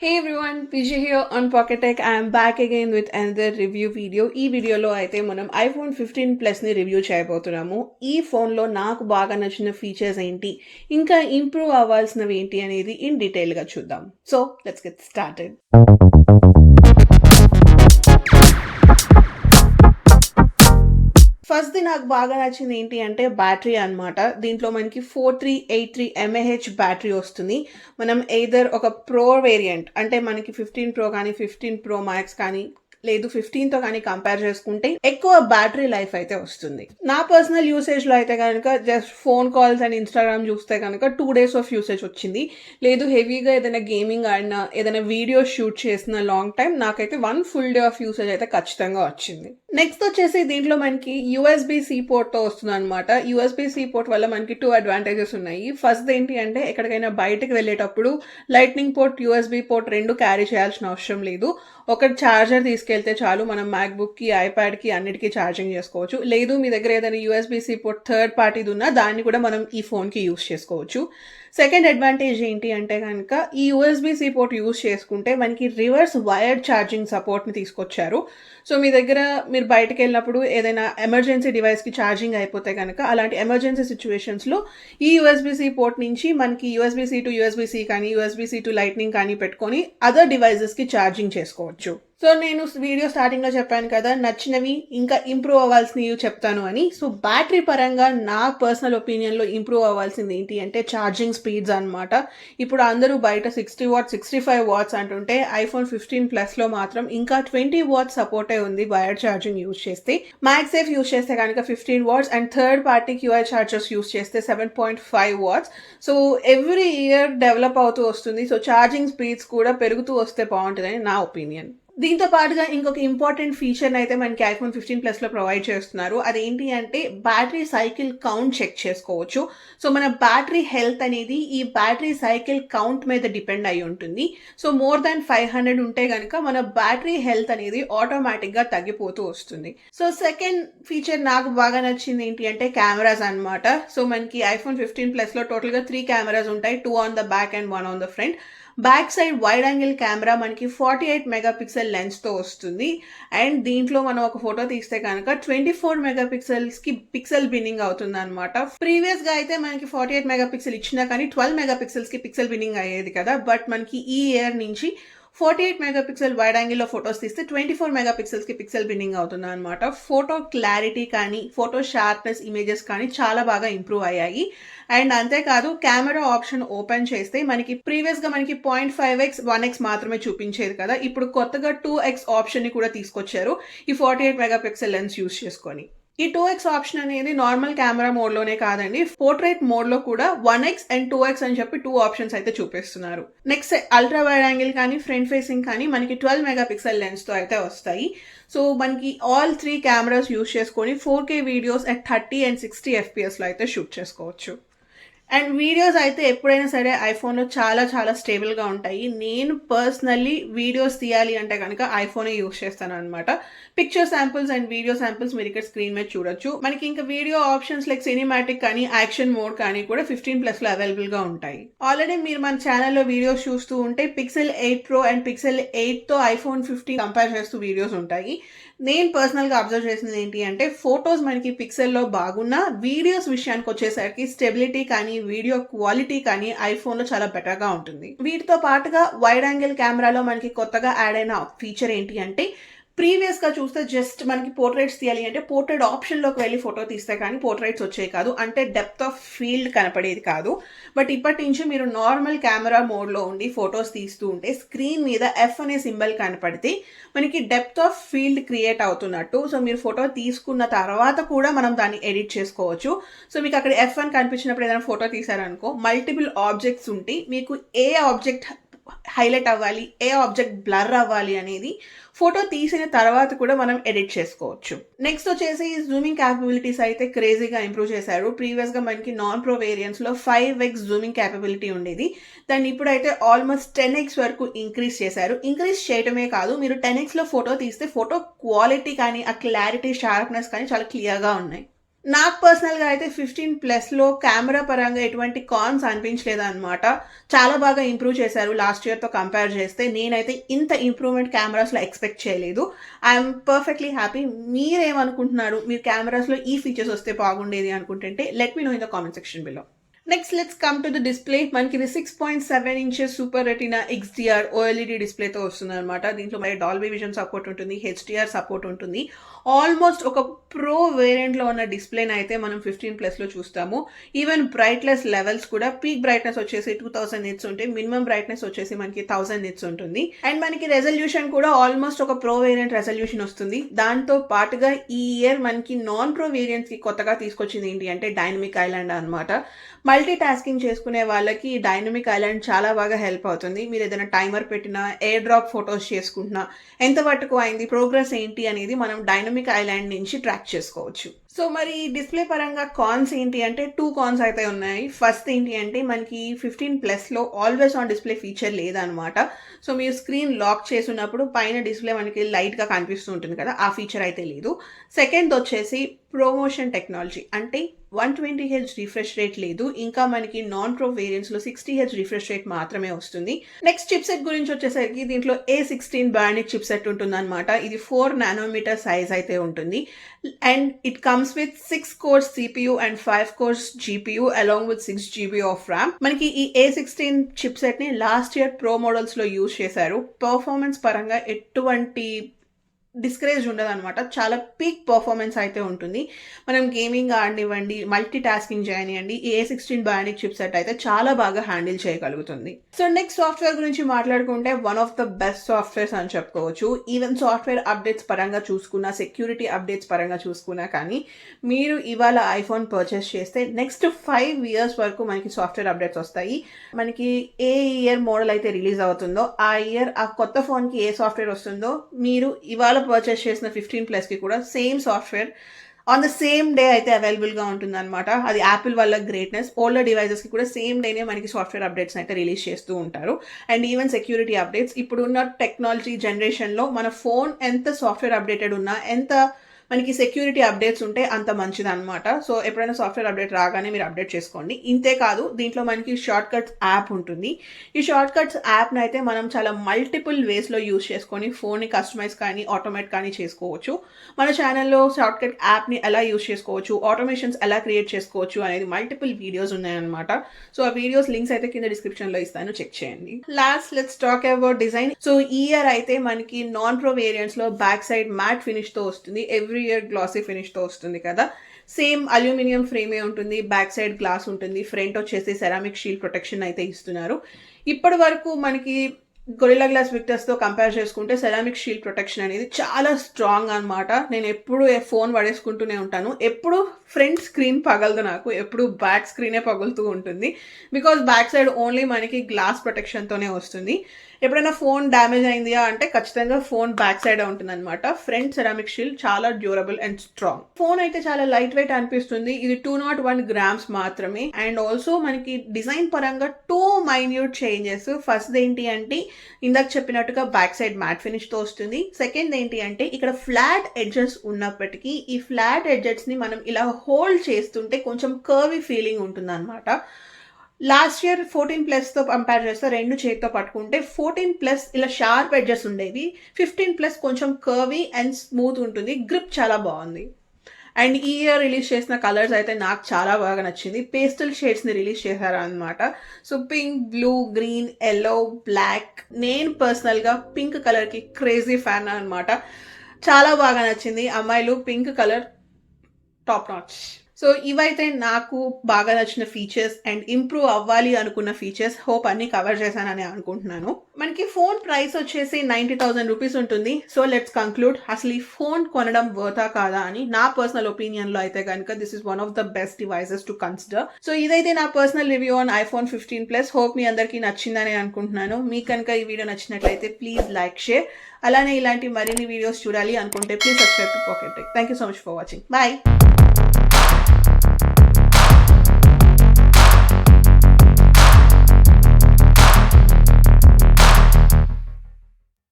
Hey everyone, PJ here on PocketTech. I am back again with another review video. ఈ వీడియోలో అయితే మనం iPhone 15 Plus ని review చేయబోతున్నాము. ఈ ఫోన్లో నాకు బాగా నచ్చిన ఫీచర్స్ ఏంటి, ఇంకా ఇంప్రూవ్ అవ్వాల్సినవి ఏంటి అనేది ఇన్ డీటెయిల్గా చూద్దాం. So let's get started. First the నాకు బాగా నచ్చింది ఏంటి అంటే బ్యాటరీ అనమాట. దీంట్లో మనకి 4383 mAh బ్యాటరీ వస్తుంది. మనం ఎయిదర్ ఒక ప్రో వేరియంట్ అంటే మనకి 15 Pro కానీ 15 Pro Max కానీ లేదు 15తో కానీ కంపేర్ చేసుకుంటే ఎక్కువ బ్యాటరీ లైఫ్ అయితే వస్తుంది. నా పర్సనల్ యూసేజ్లో అయితే కనుక just phone calls and Instagram చూస్తే కనుక 2 days ఆఫ్ యూసేజ్ వచ్చింది. లేదు హెవీగా ఏదైనా గేమింగ్ ఆడినా ఏదైనా వీడియో షూట్ చేసిన లాంగ్ టైం నాకైతే 1 full day ఆఫ్ యూసేజ్ అయితే ఖచ్చితంగా వచ్చింది. నెక్స్ట్ వచ్చేసి దీంట్లో మనకి USB-C పోర్ట్తో వస్తుంది అనమాట. USB-C పోర్ట్ వల్ల మనకి 2 advantages ఉన్నాయి. ఫస్ట్ ఏంటి అంటే ఎక్కడికైనా బయటకు వెళ్ళేటప్పుడు లైట్నింగ్ పోర్ట్ USB పోర్ట్ రెండు క్యారీ చేయాల్సిన అవసరం లేదు. ఒక ఛార్జర్ తీసుకెళ్తే చాలు, మనం మ్యాక్బుక్కి ఐప్యాడ్కి అన్నిటికీ ఛార్జింగ్ చేసుకోవచ్చు. లేదు మీ దగ్గర ఏదైనా USB-C పోర్ట్ థర్డ్ పార్టీది ఉన్నా దాన్ని కూడా మనం ఈ ఫోన్కి యూస్ చేసుకోవచ్చు. సెకండ్ అడ్వాంటేజ్ ఏంటి అంటే కనుక ఈ USB-C పోర్ట్ యూస్ చేసుకుంటే మనకి రివర్స్ వైర్డ్ ఛార్జింగ్ సపోర్ట్ని తీసుకొచ్చారు. సో మీ దగ్గర మీరు బయటకు వెళ్ళినప్పుడు ఏదైనా ఎమర్జెన్సీ డివైస్కి ఛార్జింగ్ అయిపోతే కనుక అలాంటి ఎమర్జెన్సీ సిచ్యువేషన్స్లో ఈ USB-C పోర్ట్ నుంచి మనకి USB-C టు USB-C కానీ USB-C టు లైట్నింగ్ కానీ పెట్టుకొని అదర్ డివైజెస్కి ఛార్జింగ్ చేసుకోవచ్చు. సో నేను వీడియో స్టార్టింగ్లో చెప్పాను కదా నచ్చినవి ఇంకా ఇంప్రూవ్ అవ్వాల్సినవి చెప్తాను అని. సో బ్యాటరీ పరంగా నా పర్సనల్ ఒపీనియన్లో ఇంప్రూవ్ అవ్వాల్సింది ఏంటి అంటే ఛార్జింగ్ స్పీడ్స్ అనమాట. ఇప్పుడు అందరూ బయట 60 watts 65 watts అంటుంటే iPhone 15 Plusలో మాత్రం ఇంకా 20 watts సపోర్టే ఉంది వైర్డ్ ఛార్జింగ్ యూజ్ చేస్తే. మ్యాక్సేఫ్ యూజ్ చేస్తే కనుక 15 watts and third party QI chargers use చేస్తే 7.5 watts. So every year develop అవుతూ వస్తుంది. సో ఛార్జింగ్ స్పీడ్స్ కూడా పెరుగుతూ వస్తే బాగుంటుందని నా ఒపీనియన్. దీంతో పాటుగా ఇంకొక ఇంపార్టెంట్ ఫీచర్ అయితే మనకి iPhone 15 Plusలో ప్రొవైడ్ చేస్తున్నారు. అదేంటి అంటే బ్యాటరీ సైకిల్ కౌంట్ చెక్ చేసుకోవచ్చు. సో మన బ్యాటరీ హెల్త్ అనేది ఈ బ్యాటరీ సైకిల్ కౌంట్ మీద డిపెండ్ అయి ఉంటుంది. సో మోర్ దాన్ 500 ఉంటే కనుక మన బ్యాటరీ హెల్త్ అనేది ఆటోమేటిక్గా తగ్గిపోతూ వస్తుంది. సో సెకండ్ ఫీచర్ నాకు బాగా నచ్చింది ఏంటి అంటే కెమెరాస్ అనమాట. సో మనకి iPhone 15 Plusలో టోటల్గా 3 కెమెరాస్ ఉంటాయి, 2 on the back and 1 on the front. Back side wide angle camera మనకి 48 megapixel లెన్స్తో వస్తుంది. అండ్ దీంట్లో మనం ఒక ఫోటో తీస్తే కనుక 24 megapixelsకి పిక్సెల్ బిన్నింగ్ అవుతుంది అనమాట. ప్రీవియస్గా అయితే మనకి 48 megapixel ఇచ్చినా కానీ 12 megapixelsకి పిక్సెల్ బిన్నింగ్ అయ్యేది కదా. బట్ మనకి ఈ ఇయర్ నుంచి 48 megapixel వైడ్ యాంగిల్లో ఫొటోస్ తీస్తే 24 megapixelsకి పిక్సెల్ బిన్నింగ్ అవుతుంది అనమాట. ఫోటో క్లారిటీ కానీ ఫోటో షార్ప్నెస్ ఇమేజెస్ కానీ చాలా బాగా ఇంప్రూవ్ అయ్యాయి. అండ్ అంతేకాదు కెమెరా ఆప్షన్ ఓపెన్ చేస్తే మనకి ప్రీవియస్గా మనకి 0.5x 1x మాత్రమే చూపించేది కదా, ఇప్పుడు కొత్తగా 2x ఆప్షన్ని కూడా తీసుకొచ్చారు ఈ 48 megapixel లెన్స్ యూస్ చేసుకొని. ఈ 2x ఆప్షన్ అనేది నార్మల్ కెమెరా మోడ్లోనే కాదండి, పోర్ట్రేట్ మోడ్లో కూడా 1x అండ్ 2x అని చెప్పి 2 ఆప్షన్స్ అయితే చూపిస్తున్నారు. నెక్స్ట్ అల్ట్రా వైడ్ యాంగిల్ కానీ ఫ్రంట్ ఫేసింగ్ కానీ మనకి 12 megapixel లెన్స్తో అయితే వస్తాయి. సో మనకి ఆల్ 3 కెమెరాస్ యూస్ చేసుకొని 4K వీడియోస్ అట్ 30 and 60 FPSలో అయితే షూట్ చేసుకోవచ్చు. అండ్ వీడియోస్ అయితే ఎప్పుడైనా సరే ఐఫోన్లో చాలా చాలా స్టేబుల్గా ఉంటాయి. నేను పర్సనల్లీ వీడియోస్ తీయాలి అంటే కనుక ఐఫోనే యూస్ చేస్తాను అనమాట. Picture samples and video samples మీరు ఇక్కడ స్క్రీన్ మీద చూడొచ్చు. మనకి ఇంకా వీడియో ఆప్షన్స్ లైక్ సినిమాటిక్ కానీ యాక్షన్ మోడ్ కానీ కూడా 15 Plusలో అవైలబుల్గా ఉంటాయి. ఆల్రెడీ మీరు మన ఛానల్లో వీడియోస్ చూస్తూ ఉంటే Pixel 8 Pro and Pixel 8తో iPhone 15 compare చేస్తూ వీడియోస్ ఉంటాయి. నేను పర్సనల్గా అబ్జర్వ్ చేసింది ఏంటి అంటే ఫొటోస్ మనకి పిక్సెల్లో బాగున్నా వీడియోస్ విషయానికి వచ్చేసరికి స్టెబిలిటీ కానీ వీడియో క్వాలిటీ కానీ ఐఫోన్లో చాలా బెటర్గా ఉంటుంది. వీటితో పాటుగా వైడ్ యాంగిల్ కెమెరాలో మనకి కొత్తగా యాడ్ అయిన ఫీచర్ ఏంటి అంటే ప్రీవియస్గా చూస్తే జస్ట్ మనకి పోర్ట్రేట్స్ తీయాలి అంటే పోర్ట్రేట్ ఆప్షన్లోకి వెళ్ళి ఫోటో తీస్తే కానీ పోర్ట్రేట్స్ వచ్చేవి కాదు, అంటే డెప్త్ ఆఫ్ ఫీల్డ్ కనపడేది కాదు. బట్ ఇప్పటి నుంచి మీరు నార్మల్ కెమెరా మోడ్లో ఉండి ఫొటోస్ తీస్తూ ఉంటే స్క్రీన్ మీద F అనే సింబల్ కనపడితే మనకి డెప్త్ ఆఫ్ ఫీల్డ్ క్రియేట్ అవుతున్నట్టు. సో మీరు ఫోటో తీసుకున్న తర్వాత కూడా మనం దాన్ని ఎడిట్ చేసుకోవచ్చు. సో మీకు అక్కడ F అని కనిపించినప్పుడు ఏదైనా ఫోటో తీసారనుకో మల్టిపుల్ ఆబ్జెక్ట్స్ ఉంటే మీకు ఏ ఆబ్జెక్ట్ హైలైట్ అవ్వాలి ఏ ఆబ్జెక్ట్ బ్లర్ అవ్వాలి అనేది ఫోటో తీసిన తర్వాత కూడా మనం ఎడిట్ చేసుకోవచ్చు. నెక్స్ట్ వచ్చేసి జూమింగ్ క్యాపబిలిటీస్ అయితే క్రేజీగా ఇంప్రూవ్ చేశారు. ప్రీవియస్గా మనకి నాన్ ప్రో వేరియంట్స్లో 5x జూమింగ్ క్యాపబిలిటీ ఉండేది, దాన్ని ఇప్పుడైతే ఆల్మోస్ట్ 10x వరకు ఇంక్రీజ్ చేశారు. ఇంక్రీజ్ చేయడమే కాదు, మీరు 10xలో ఫోటో తీస్తే ఫోటో క్వాలిటీ కానీ ఆ క్లారిటీ షార్ప్నెస్ కానీ చాలా క్లియర్గా ఉన్నాయి. నాకు పర్సనల్‌గా అయితే 15 ప్లస్‌లో కెమెరా పరంగా ఎటువంటి కాన్స్ అనిపించలేదనమాట. చాలా బాగా ఇంప్రూవ్ చేశారు లాస్ట్ ఇయర్‌తో కంపేర్ చేస్తే. నేనైతే ఇంత ఇంప్రూవ్‌మెంట్ కెమెరాస్‌లో ఎక్స్‌పెక్ట్ చేయలేదు. I'm perfectly happy. మీరేమనుకుంటున్నారు? మీరు కెమెరాస్‌లో ఈ ఫీచర్స్ వస్తే బాగుండేది అనుకుంటుంటే let me know in the comment section below. Next let's come to the display. మనకి ఇది 6.7 inches super retina XDR OLED డిస్ప్లేతో వస్తుందన్నమాట. దీంట్లో మరి డాల్బీ విజన్ సపోర్ట్ ఉంటుంది, HDR సపోర్ట్ ఉంటుంది. ఆల్మోస్ట్ ఒక ప్రో వేరియంట్లో ఉన్న డిస్ప్లేని అయితే మనం 15 ప్లస్లో చూస్తాము. ఈవెన్ బ్రైట్నెస్ లెవెల్స్ కూడా పీక్ బ్రైట్నెస్ వచ్చేసి 2000 నిట్స్ ఉంటే మినిమం బ్రైట్నెస్ వచ్చేసి మనకి 1000 నిట్స్ ఉంటుంది. అండ్ మనకి రెజల్యూషన్ కూడా ఆల్మోస్ట్ ఒక ప్రో వేరియంట్ రెజల్యూషన్ వస్తుంది. దాంతో పాటుగా ఈ ఇయర్ మనకి నాన్ ప్రో వేరియంట్స్ కి కొత్తగా తీసుకొచ్చింది ఏంటి అంటే డైనమిక్ ఐలాండ్ అనమాట. మల్టీ టాస్కింగ్ చేసుకునే వాళ్ళకి డైనమిక్ ఐలాండ్ చాలా బాగా హెల్ప్ అవుతుంది. మీరు ఏదైనా టైమర్ పెట్టినా, ఎయిర్ డ్రాప్ ఫొటోస్ చేసుకుంటున్నా, ఎంత వరకు అయింది, ప్రోగ్రెస్ ఏంటి అనేది మనం డైనమిక్ ఐలాండ్ నుంచి ట్రాక్ చేసుకోవచ్చు. సో మరి డిస్ప్లే పరంగా కాన్స్ ఏంటి అంటే 2 కాన్స్ అయితే ఉన్నాయి. ఫస్ట్ ఏంటి అంటే మనకి 15 ప్లస్లో ఆల్వేస్ ఆన్ డిస్ప్లే ఫీచర్ లేదనమాట. సో మీరు స్క్రీన్ లాక్ చేసినప్పుడు పైన డిస్ప్లే మనకి లైట్గా కనిపిస్తూ ఉంటుంది కదా, ఆ ఫీచర్ అయితే లేదు. సెకండ్ వచ్చేసి ప్రమోషన్ టెక్నాలజీ అంటే 120Hz రిఫ్రెష్ రేట్ లేదు. ఇంకా మనకి నాన్ ప్రో వేరియంట్స్లో 60Hz రిఫ్రెష్ రేట్ మాత్రమే వస్తుంది. నెక్స్ట్ చిప్ సెట్ గురించి వచ్చేసరికి దీంట్లో A16 బయానిక్ చిప్ సెట్ ఉంటుంది అనమాట. ఇది 4 నానోమీటర్ సైజ్ అయితే ఉంటుంది. And it comes with 6 course CPU and 5 course GPU along with 6 GB of RAM. మనకి ఈ A16 చిప్ సెట్ ని లాస్ట్ ఇయర్ ప్రో మోడల్స్ లో యూజ్ చేశారు. పర్ఫార్మెన్స్ పరంగా ఎటువంటి డిస్కరేజ్ ఉండదు అనమాట. చాలా పీక్ పర్ఫార్మెన్స్ అయితే ఉంటుంది. మనం గేమింగ్ ఆడనివ్వండి, మల్టీ టాస్కింగ్ చేయనివ్వండి, A16 బయానిక్ చిప్ సెట్ అయితే చాలా బాగా హ్యాండిల్ చేయగలుగుతుంది. సో నెక్స్ట్ సాఫ్ట్వేర్ గురించి మాట్లాడుకుంటే one of the best softwares అని చెప్పుకోవచ్చు. ఈవెన్ సాఫ్ట్వేర్ అప్డేట్స్ పరంగా చూసుకున్నా, సెక్యూరిటీ అప్డేట్స్ పరంగా చూసుకున్నా కానీ మీరు ఇవాళ ఐఫోన్ పర్చేస్ చేస్తే నెక్స్ట్ 5 years వరకు మనకి సాఫ్ట్వేర్ అప్డేట్స్ వస్తాయి. మనకి ఏ ఇయర్ మోడల్ అయితే రిలీజ్ అవుతుందో ఆ ఇయర్ ఆ కొత్త ఫోన్కి ఏ సాఫ్ట్వేర్ వస్తుందో మీరు ఇవాళ పర్చేస్ చేసిన 15 ప్లస్కి కూడా same software on the same day అయితే అవైలబుల్గా ఉంటుంది అనమాట. అది యాపిల్ వల్ల గ్రేట్నెస్. ఓల్డర్ డివైజెస్కి కూడా సేమ్ డేనే మనకి సాఫ్ట్వేర్ అప్డేట్స్ అయితే రిలీజ్ చేస్తూ ఉంటారు. And even security updates. ఇప్పుడున్న టెక్నాలజీ జనరేషన్లో మన ఫోన్ ఎంత సాఫ్ట్వేర్ అప్డేటెడ్ ఉన్నా, ఎంత మనకి సెక్యూరిటీ అప్డేట్స్ ఉంటే అంత మంచిది అనమాట. సో ఎప్పుడైనా సాఫ్ట్వేర్ అప్డేట్ రాగానే మీరు అప్డేట్ చేసుకోండి. ఇంతే కాదు, దీంట్లో మనకి షార్ట్ కట్స్ యాప్ ఉంటుంది. ఈ షార్ట్ కట్స్ యాప్ని అయితే మనం చాలా మల్టిపుల్ వేస్లో యూజ్ చేసుకొని ఫోన్ని కస్టమైజ్ కానీ ఆటోమేట్ కానీ చేసుకోవచ్చు. మన ఛానల్లో షార్ట్ కట్ యాప్ని ఎలా యూజ్ చేసుకోవచ్చు, ఆటోమేషన్స్ ఎలా క్రియేట్ చేసుకోవచ్చు అనేది మల్టిపుల్ వీడియోస్ ఉన్నాయన్నమాట. సో ఆ వీడియోస్ లింక్స్ అయితే కింద డిస్క్రిప్షన్లో ఇస్తాను, చెక్ చేయండి. Last let's talk about design. So ఈ ఇయర్ అయితే మనకి నాన్ ప్రో వేరియంట్స్లో బ్యాక్ సైడ్ మ్యాట్ ఫినిష్తో వస్తుంది. ఎవ్రీ ఇయర్ గ్లాసీ ఫినిష్తో వస్తుంది కదా. సేమ్ అల్యూమినియం ఫ్రేమే ఉంటుంది, బ్యాక్ సైడ్ గ్లాస్ ఉంటుంది, ఫ్రంట్ వచ్చేసి సెరామిక్ షీల్డ్ ప్రొటెక్షన్ అయితే ఇస్తున్నారు. ఇప్పటి వరకు మనకి గొరిల్లా గ్లాస్ విక్టర్స్తో కంపేర్ చేసుకుంటే సెరామిక్ షీల్డ్ ప్రొటెక్షన్ అనేది చాలా స్ట్రాంగ్ అనమాట. నేను ఎప్పుడు ఫోన్ పడేసుకుంటూనే ఉంటాను. ఎప్పుడు ఫ్రంట్ స్క్రీన్ పగలదు నాకు, ఎప్పుడు బ్యాక్ స్క్రీనే పగులుతూ ఉంటుంది. బికాజ్ బ్యాక్ సైడ్ ఓన్లీ మనకి గ్లాస్ ప్రొటెక్షన్తోనే వస్తుంది. ఎప్పుడైనా ఫోన్ డ్యామేజ్ అయిందియా అంటే ఖచ్చితంగా ఫోన్ బ్యాక్ సైడ్ ఉంటుంది అనమాట. ఫ్రంట్ సెరామిక్ షీల్డ్ చాలా డ్యూరబుల్ అండ్ స్ట్రాంగ్. ఫోన్ అయితే చాలా లైట్ వెయిట్ అనిపిస్తుంది. ఇది 201 grams మాత్రమే. అండ్ ఆల్సో మనకి డిజైన్ పరంగా 2 minute చేంజెస్. ఫస్ట్ ఏంటి అంటే ఇందాక చెప్పినట్టుగా బ్యాక్ సైడ్ మ్యాట్ ఫినిష్ తో వస్తుంది. సెకండ్ ఏంటి అంటే ఇక్కడ ఫ్లాట్ ఎడ్జెస్ ఉన్నప్పటికీ ఈ ఫ్లాట్ ఎడ్జెస్ ని మనం ఇలా హోల్డ్ చేస్తుంటే కొంచెం కర్వీ ఫీలింగ్ ఉంటుంది అనమాట. లాస్ట్ ఇయర్ 14 ప్లస్తో కంపేర్ చేస్తే రెండు చేతితో పట్టుకుంటే 14 ప్లస్ ఇలా షార్ప్ ఎడ్జెస్ ఉండేవి. 15 ప్లస్ కొంచెం కర్వీ అండ్ స్మూత్ ఉంటుంది. గ్రిప్ చాలా బాగుంది. అండ్ ఈ ఇయర్ రిలీజ్ చేసిన కలర్స్ అయితే నాకు చాలా బాగా నచ్చింది. పేస్టల్ షేడ్స్ని రిలీజ్ చేశారు అనమాట. So pink, blue, green, yellow, black. నేను పర్సనల్గా పింక్ కలర్కి క్రేజీ ఫ్యాన్ అనమాట. చాలా బాగా నచ్చింది. అమ్మాయిలు pink colour top notch. So ఇవైతే నాకు బాగా నచ్చిన ఫీచర్స్ అండ్ ఇంప్రూవ్ అవ్వాలి అనుకున్న ఫీచర్స్. హోప్ అన్ని కవర్ చేశానని అనుకుంటున్నాను. మనకి ఫోన్ ప్రైస్ వచ్చేసి 90,000 రూపీస్ ఉంటుంది. సో లెట్స్ కంక్లూడ్, అసలు ఈ ఫోన్ కొనడం వర్తా కాదా అని నా పర్సనల్ ఒపీనియన్ లో అయితే కనుక this is one of the best devices to consider. So ఇదైతే నా personal review on iPhone 15 Plus. Hope మీ అందరికీ నచ్చిందని అనుకుంటున్నాను. మీకు కనుక ఈ వీడియో నచ్చినట్లయితే ప్లీజ్ లైక్, షేర్. అలానే ఇలాంటి మరిన్ని వీడియోస్ చూడాలి అనుకుంటే please subscribe to PocketTech. Thank you so much for watching. Bye.